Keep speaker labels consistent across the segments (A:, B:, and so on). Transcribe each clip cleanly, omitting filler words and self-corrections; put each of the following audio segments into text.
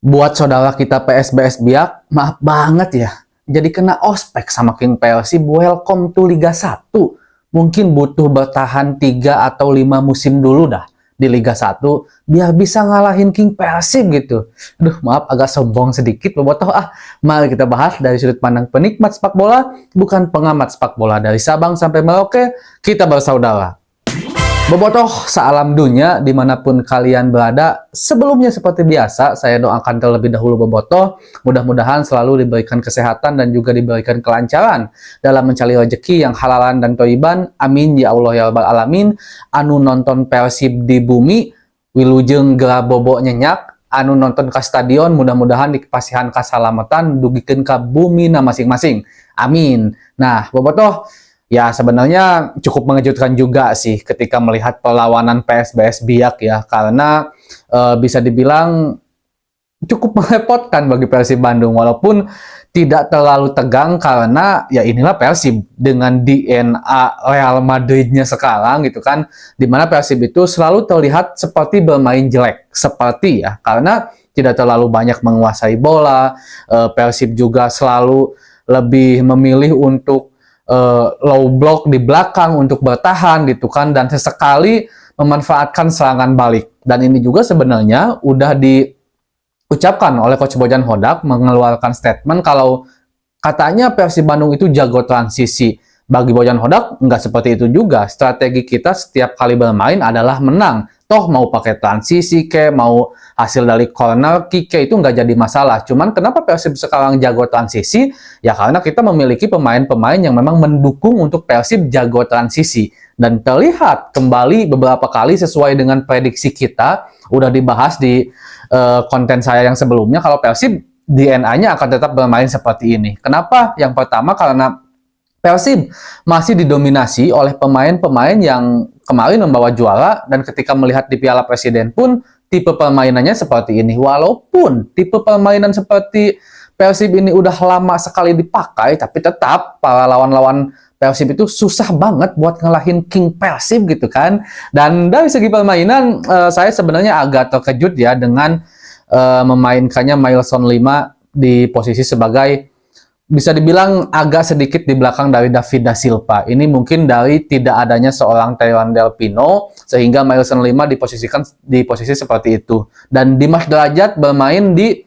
A: Buat saudara kita PSBS Biak, maaf banget ya. Jadi kena ospek sama King Persib. Welcome to Liga 1. Mungkin butuh bertahan 3 atau 5 musim dulu dah di Liga 1 biar bisa ngalahin King Persib gitu. Aduh, maaf agak sombong sedikit bobotoh ah. Mari kita bahas dari sudut pandang penikmat sepak bola, bukan pengamat sepak bola. Dari Sabang sampai Merauke, kita bersaudara. Bobotoh sealam dunia dimanapun kalian berada, sebelumnya seperti biasa saya doakan terlebih dahulu Bobotoh mudah-mudahan selalu diberikan kesehatan dan juga diberikan kelancaran dalam mencari rezeki yang halalan dan thayyiban, amin ya Allah ya rabbal alamin. Anu nonton Persib di bumi wilujeng gerak bobo nyenyak, anu nonton ke stadion mudah-mudahan dipasihan kasalamatan dugikeun ka bumi na masing-masing, amin. Nah Bobotoh, ya sebenarnya cukup mengejutkan juga sih ketika melihat perlawanan PSBS Biak ya, karena bisa dibilang cukup merepotkan bagi Persib Bandung walaupun tidak terlalu tegang karena ya inilah Persib dengan DNA Real Madridnya sekarang gitu kan, dimana Persib itu selalu terlihat seperti bermain jelek, seperti ya karena tidak terlalu banyak menguasai bola. Persib juga selalu lebih memilih untuk low block di belakang untuk bertahan gitu kan, dan sesekali memanfaatkan serangan balik. Dan ini juga sebenarnya udah diucapkan oleh Coach Bojan Hodak, mengeluarkan statement kalau katanya Persib Bandung itu jago transisi. Bagi Bojan Hodak nggak seperti itu juga. Strategi kita setiap kali bermain adalah menang. Toh mau pakai transisi ke, mau hasil dari corner kick itu nggak jadi masalah. Cuman kenapa Persib sekarang jago transisi? Ya karena kita memiliki pemain-pemain yang memang mendukung untuk Persib jago transisi. Dan terlihat kembali beberapa kali sesuai dengan prediksi kita, udah dibahas di konten saya yang sebelumnya, kalau Persib DNA-nya akan tetap bermain seperti ini. Kenapa? Yang pertama karena Persib masih didominasi oleh pemain-pemain yang kemarin membawa juara, dan ketika melihat di Piala Presiden pun tipe permainannya seperti ini. Walaupun tipe permainan seperti Persib ini udah lama sekali dipakai, tapi tetap para lawan-lawan Persib itu susah banget buat ngalahin King Persib gitu kan. Dan dari segi permainan saya sebenarnya agak terkejut ya dengan memainkannya Mailson 5 di posisi sebagai, bisa dibilang agak sedikit di belakang dari David da Silva. Ini mungkin dari tidak adanya seorang Tyrone Del Pino, sehingga Mailson 5 diposisikan di posisi seperti itu. Dan Dimas Derajat bermain di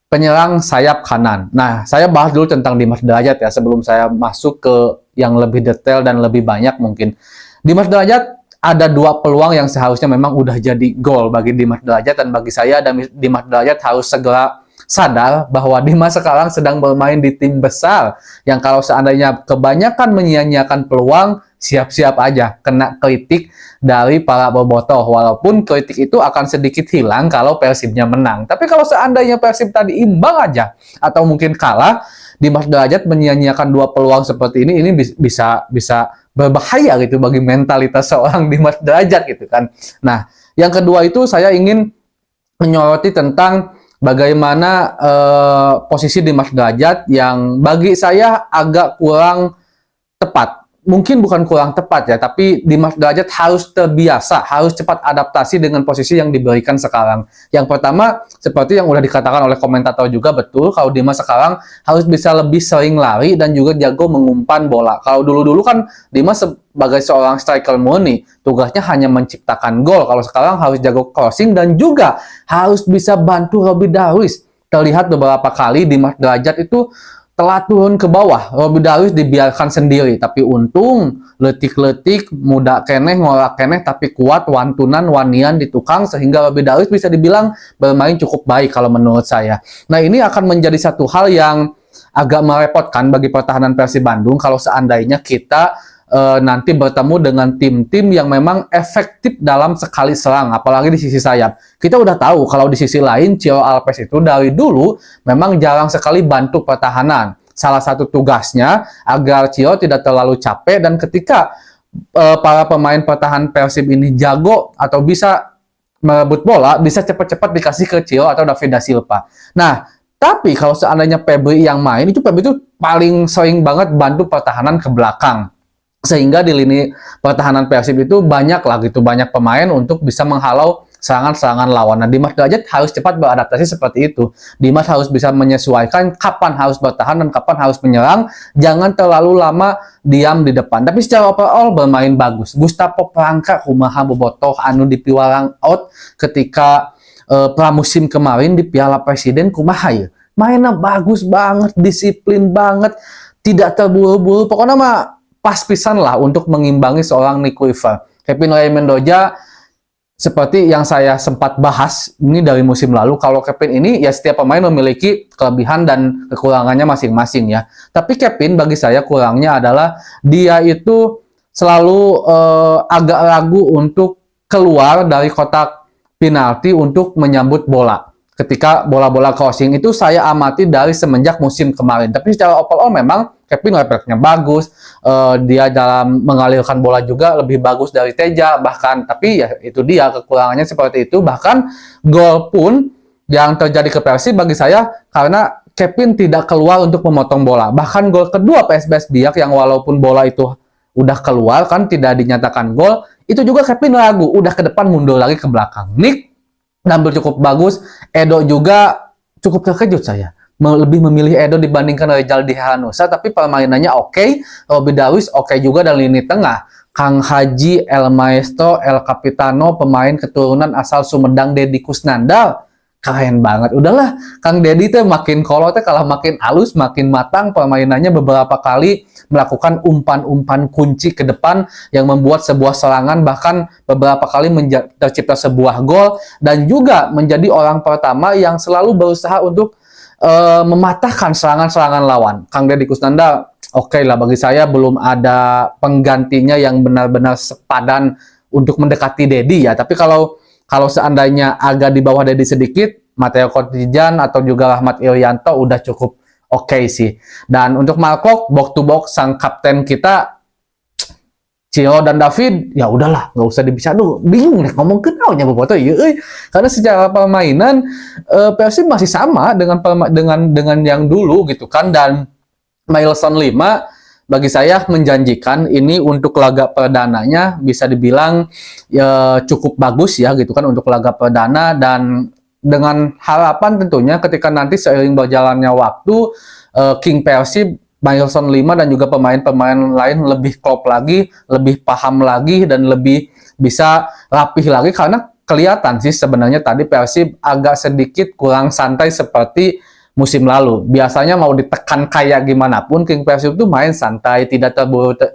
A: penyerang sayap kanan. Nah, saya bahas dulu tentang Dimas Derajat ya, sebelum saya masuk ke yang lebih detail dan lebih banyak mungkin. Dimas Derajat ada 2 peluang yang seharusnya memang udah jadi gol bagi Dimas Derajat, dan bagi saya Dimas Derajat harus segera sadar bahwa Dimas sekarang sedang bermain di tim besar yang kalau seandainya kebanyakan menyia-nyiakan peluang, siap-siap aja kena kritik dari para bobotoh, walaupun kritik itu akan sedikit hilang kalau Persibnya menang. Tapi kalau seandainya Persib tadi imbang aja atau mungkin kalah, Dimas Derajat menyia-nyiakan 2 peluang seperti ini bisa berbahaya gitu bagi mentalitas seorang Dimas Derajat gitu kan. Nah, yang kedua itu saya ingin menyoroti tentang bagaimana posisi Dimas Derajat yang bagi saya agak kurang tepat. Mungkin bukan kurang tepat ya, tapi Dimas Derajat harus terbiasa, harus cepat adaptasi dengan posisi yang diberikan sekarang. Yang pertama, seperti yang udah dikatakan oleh komentator juga betul, kalau Dimas sekarang harus bisa lebih sering lari dan juga jago mengumpan bola. Kalau dulu-dulu kan Dimas sebagai seorang striker murni, tugasnya hanya menciptakan gol. Kalau sekarang harus jago crossing dan juga harus bisa bantu Robby Darwish. Terlihat beberapa kali Dimas Derajat itu telah turun ke bawah, Robby Darwish dibiarkan sendiri, tapi untung letik-letik muda keneh, ngorak keneh, tapi kuat, wantunan, wanian di tukang, sehingga Robby Darwish bisa dibilang bermain cukup baik kalau menurut saya. Nah, ini akan menjadi satu hal yang agak merepotkan bagi pertahanan Persib Bandung kalau seandainya kita nanti bertemu dengan tim-tim yang memang efektif dalam sekali serang, apalagi di sisi sayap. Kita udah tahu kalau di sisi lain Ciro Alves itu dari dulu memang jarang sekali bantu pertahanan. Salah satu tugasnya agar Ciro tidak terlalu capek, dan ketika para pemain pertahanan Persib ini jago atau bisa merebut bola, bisa cepat-cepat dikasih ke Ciro atau David da Silva. Nah, tapi kalau seandainya Febri yang main, Febri itu paling sering banget bantu pertahanan ke belakang. Sehingga di lini pertahanan Persib itu banyak lah gitu, banyak pemain untuk bisa menghalau serangan-serangan lawan. Nah, Dimas Derajat harus cepat beradaptasi seperti itu. Dimas harus bisa menyesuaikan kapan harus bertahan dan kapan harus menyerang. Jangan terlalu lama diam di depan. Tapi secara overall bermain bagus. Gustavo Polanco kumaha bobotoh anu dipiwarang out ketika pramusim kemarin di Piala Presiden kumaha ya. Mainnya bagus banget, disiplin banget, tidak terburu-buru. Pokoknya mah pas pisan lah untuk mengimbangi seorang Nick Weaver. Kevin Ray Mendoza seperti yang saya sempat bahas ini dari musim lalu, kalau Kevin ini ya setiap pemain memiliki kelebihan dan kekurangannya masing-masing ya. Tapi Kevin bagi saya kurangnya adalah dia itu selalu agak ragu untuk keluar dari kotak penalti untuk menyambut bola. Ketika bola-bola crossing itu saya amati dari semenjak musim kemarin. Tapi secara overall memang Kevin refleksnya bagus, dia dalam mengalirkan bola juga lebih bagus dari Teja bahkan. Tapi ya itu dia kekurangannya seperti itu. Bahkan gol pun yang terjadi ke Persib bagi saya karena Kevin tidak keluar untuk memotong bola. Bahkan gol kedua PSBS Biak yang walaupun bola itu udah keluar kan tidak dinyatakan gol, itu juga Kevin ragu, udah ke depan mundur lagi ke belakang. Nick tampil cukup bagus. Edo juga cukup terkejut saya. Lebih memilih Edo dibandingkan Rejaldi Hanusa, tapi permainannya oke. Robby Darwish oke juga dan lini tengah. Kang Haji, El Maestro, El Capitano, pemain keturunan asal Sumedang Deddy Kusnandar. Keren banget. Udahlah, Kang Deddy teh makin kolot teh kalau makin halus, makin matang permainannya, beberapa kali melakukan umpan-umpan kunci ke depan yang membuat sebuah serangan, bahkan beberapa kali tercipta sebuah gol, dan juga menjadi orang pertama yang selalu berusaha untuk mematahkan serangan-serangan lawan. Kang Deddy Kusnandar oke lah, bagi saya belum ada penggantinya yang benar-benar sepadan untuk mendekati Deddy ya. Tapi kalau seandainya agak di bawah Deddy sedikit, Matteo Cortijan atau juga Rahmat Irianto udah cukup oke sih. Dan untuk Malcolm, box to box sang kapten kita, Ciro dan David, ya udahlah, nggak usah dibisa dulu. Bingung nih ngomong kenalnya bobotoh ya, karena secara permainan Persib masih sama dengan yang dulu gitu kan. Dan Milestone 5 bagi saya menjanjikan. Ini untuk laga perdananya bisa dibilang ya cukup bagus ya gitu kan untuk laga perdana, dan dengan harapan tentunya ketika nanti seiring berjalannya waktu King Persib, Milestone 5 dan juga pemain-pemain lain lebih klop lagi, lebih paham lagi, dan lebih bisa rapih lagi, karena kelihatan sih sebenarnya tadi Persib agak sedikit kurang santai seperti musim lalu. Biasanya mau ditekan kayak gimana pun King Persib itu main santai, tidak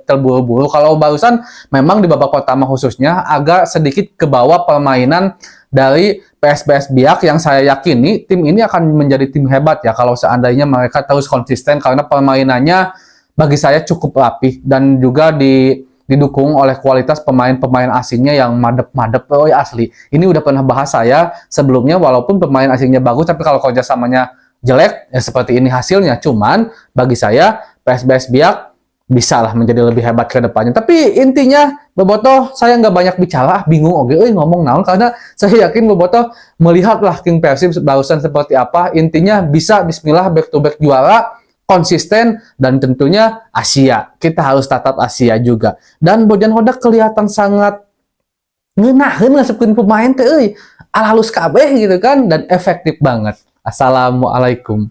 A: terburu-buru. Kalau barusan memang di babak pertama khususnya agak sedikit ke bawah permainan dari PSBS Biak, yang saya yakini tim ini akan menjadi tim hebat ya kalau seandainya mereka terus konsisten, karena permainannya bagi saya cukup rapih dan juga didukung oleh kualitas pemain-pemain asingnya yang madep-madep asli. Ini udah pernah bahas saya sebelumnya, walaupun pemain asingnya bagus tapi kalau kerjasamanya jelek ya seperti ini hasilnya. Cuman bagi saya PSBS Biak bisa lah menjadi lebih hebat ke depannya. Tapi intinya bobotoh saya nggak banyak bicara, bingung oke ngomong naon, karena saya yakin bobotoh melihatlah King Persib barusan seperti apa. Intinya bisa bismillah back to back juara, konsisten, dan tentunya Asia. Kita harus tatap Asia juga. Dan Bojan Hodak kelihatan sangat ngeunaheun ngasupkeun pemain teh ala halus kabeh gitu kan, dan efektif banget. Assalamualaikum.